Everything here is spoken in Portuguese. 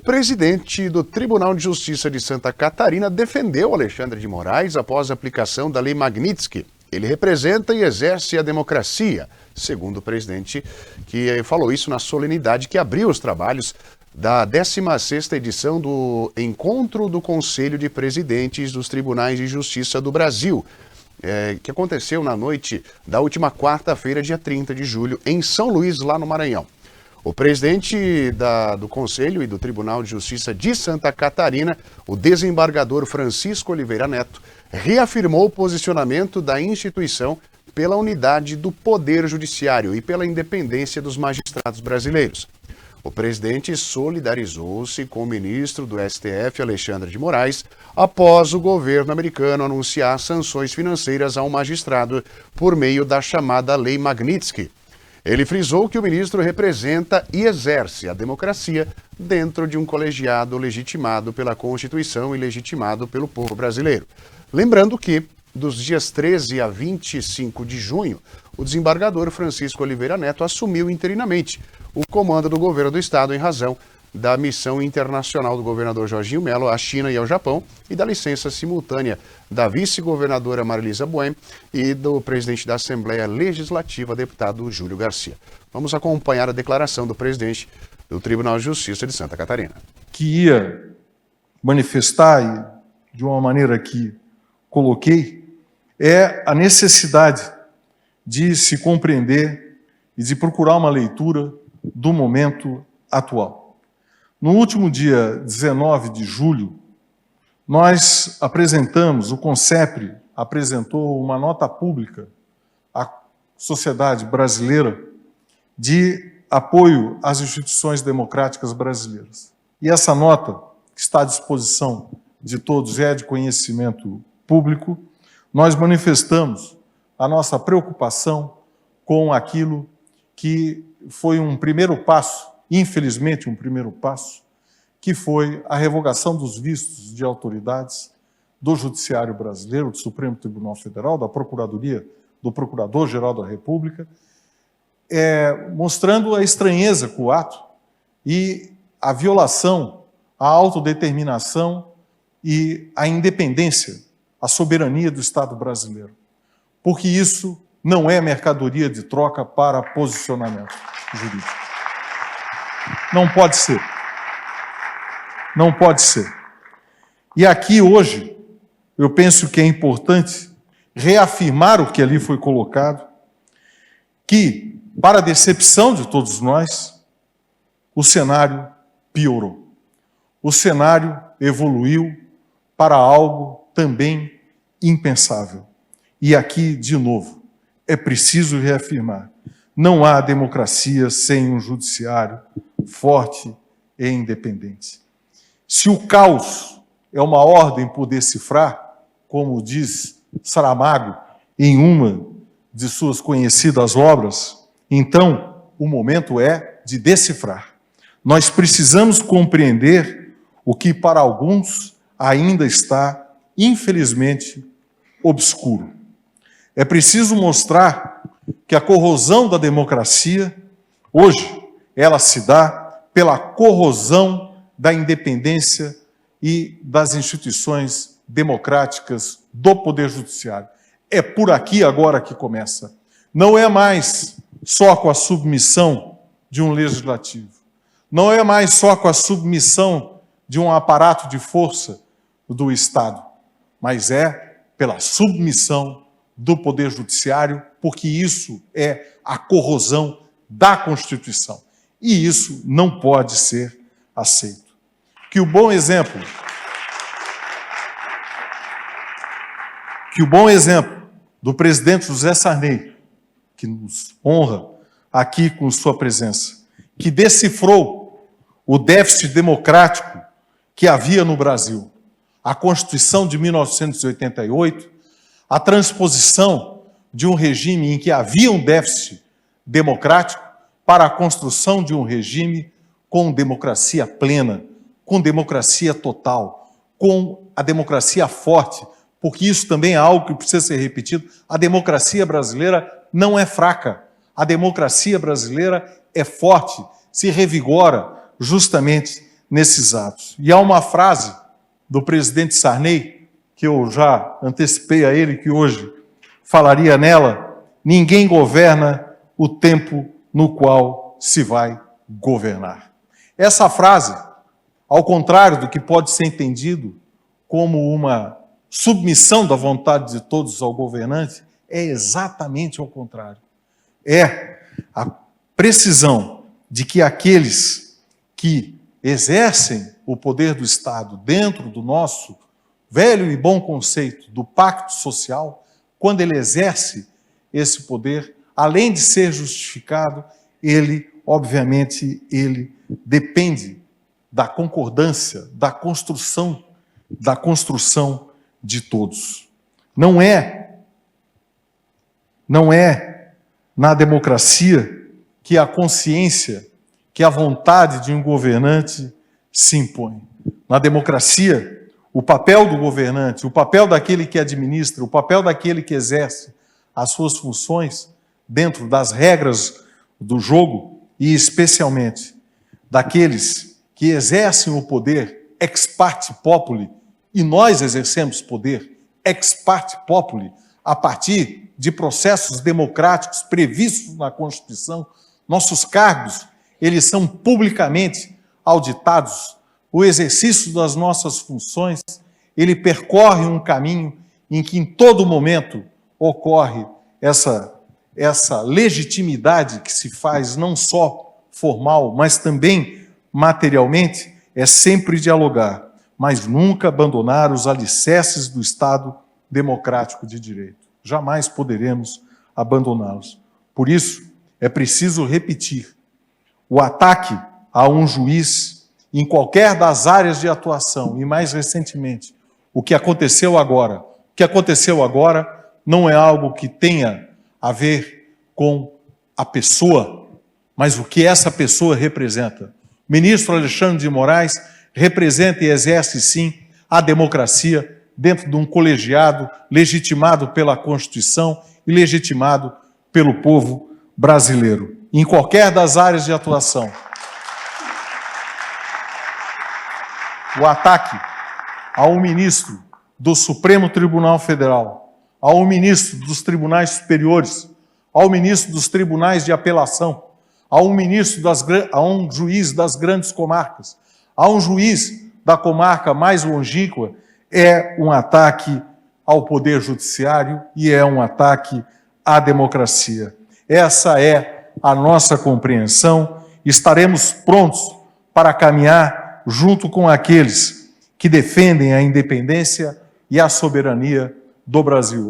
presidente do Tribunal de Justiça de Santa Catarina defendeu Alexandre de Moraes após a aplicação da Lei Magnitsky. Ele representa e exerce a democracia, segundo o presidente, que falou isso na solenidade que abriu os trabalhos da 16ª edição do Encontro do Conselho de Presidentes dos Tribunais de Justiça do Brasil, que aconteceu na noite da última quarta-feira, dia 30 de julho, em São Luís, lá no Maranhão. O presidente do Conselho e do Tribunal de Justiça de Santa Catarina, o desembargador Francisco Oliveira Neto, reafirmou o posicionamento da instituição pela unidade do Poder Judiciário e pela independência dos magistrados brasileiros. O presidente solidarizou-se com o ministro do STF, Alexandre de Moraes, após o governo americano anunciar sanções financeiras a um magistrado por meio da chamada Lei Magnitsky. Ele frisou que o ministro representa e exerce a democracia dentro de um colegiado legitimado pela Constituição e legitimado pelo povo brasileiro. Lembrando que, dos dias 13 a 25 de junho, o desembargador Francisco Oliveira Neto assumiu interinamente o comando do governo do estado em razão da missão internacional do governador Jorginho Mello à China e ao Japão e da licença simultânea da vice-governadora Marilisa Boem e do presidente da Assembleia Legislativa, deputado Júlio Garcia. Vamos acompanhar a declaração do presidente do Tribunal de Justiça de Santa Catarina. Que ia manifestar, e de uma maneira que coloquei, é a necessidade de se compreender e de procurar uma leitura do momento atual. No último dia 19 de julho, nós apresentamos, o CONCEPRE apresentou uma nota pública à sociedade brasileira de apoio às instituições democráticas brasileiras. E essa nota, que está à disposição de todos, é de conhecimento público, nós manifestamos a nossa preocupação com aquilo que foi um primeiro passo, infelizmente um primeiro passo, que foi a revogação dos vistos de autoridades do Judiciário Brasileiro, do Supremo Tribunal Federal, da Procuradoria, do Procurador-Geral da República, mostrando a estranheza com o ato e a violação à autodeterminação e à independência, à soberania do Estado brasileiro. Porque isso não é mercadoria de troca para posicionamento jurídico. Não pode ser. Não pode ser. E aqui, hoje, eu penso que é importante reafirmar o que ali foi colocado, que, para a decepção de todos nós, o cenário piorou. O cenário evoluiu para algo também impensável. E aqui, de novo, é preciso reafirmar: não há democracia sem um judiciário forte e independente. Se o caos é uma ordem por decifrar, como diz Saramago em uma de suas conhecidas obras, então o momento é de decifrar. Nós precisamos compreender o que para alguns ainda está, infelizmente, obscuro. É preciso mostrar que a corrosão da democracia, hoje, ela se dá pela corrosão da independência e das instituições democráticas do Poder Judiciário. É por aqui agora que começa. Não é mais só com a submissão de um legislativo. Não é mais só com a submissão de um aparato de força do Estado, mas é pela submissão do Poder Judiciário, porque isso é a corrosão da Constituição. E isso não pode ser aceito. Que o bom exemplo do presidente José Sarney, que nos honra aqui com sua presença, que decifrou o déficit democrático que havia no Brasil, a Constituição de 1988, a transposição de um regime em que havia um déficit democrático para a construção de um regime com democracia plena, com democracia total, com a democracia forte, porque isso também é algo que precisa ser repetido. A democracia brasileira não é fraca, a democracia brasileira é forte, se revigora justamente nesses atos. E há uma frase do presidente Sarney, que eu já antecipei a ele que hoje falaria nela: ninguém governa o tempo no qual se vai governar. Essa frase, ao contrário do que pode ser entendido como uma submissão da vontade de todos ao governante, é exatamente ao contrário. É a precisão de que aqueles que exercem o poder do Estado dentro do nosso velho e bom conceito do pacto social, quando ele exerce esse poder, além de ser justificado, ele, obviamente, ele depende da concordância, da construção de todos. Não é na democracia que a consciência, que a vontade de um governante se impõe. Na democracia, o papel do governante, o papel daquele que administra, o papel daquele que exerce as suas funções dentro das regras do jogo e, especialmente, daqueles que exercem o poder ex parte populi, e nós exercemos poder ex parte populi a partir de processos democráticos previstos na Constituição. Nossos cargos, eles são publicamente auditados. O exercício das nossas funções, ele percorre um caminho em que em todo momento ocorre essa legitimidade que se faz não só formal, mas também materialmente, é sempre dialogar, mas nunca abandonar os alicerces do Estado democrático de direito. Jamais poderemos abandoná-los. Por isso, é preciso repetir: o ataque a um juiz em qualquer das áreas de atuação, e mais recentemente, o que aconteceu agora não é algo que tenha a ver com a pessoa, mas o que essa pessoa representa. O ministro Alexandre de Moraes representa e exerce, sim, a democracia dentro de um colegiado legitimado pela Constituição e legitimado pelo povo brasileiro, em qualquer das áreas de atuação. O ataque ao ministro do Supremo Tribunal Federal, ao ministro dos Tribunais Superiores, ao ministro dos Tribunais de Apelação, a um juiz das grandes comarcas, a um juiz da comarca mais longínqua, é um ataque ao Poder Judiciário e é um ataque à democracia. Essa é a nossa compreensão. Estaremos prontos para caminhar junto com aqueles que defendem a independência e a soberania do Brasil.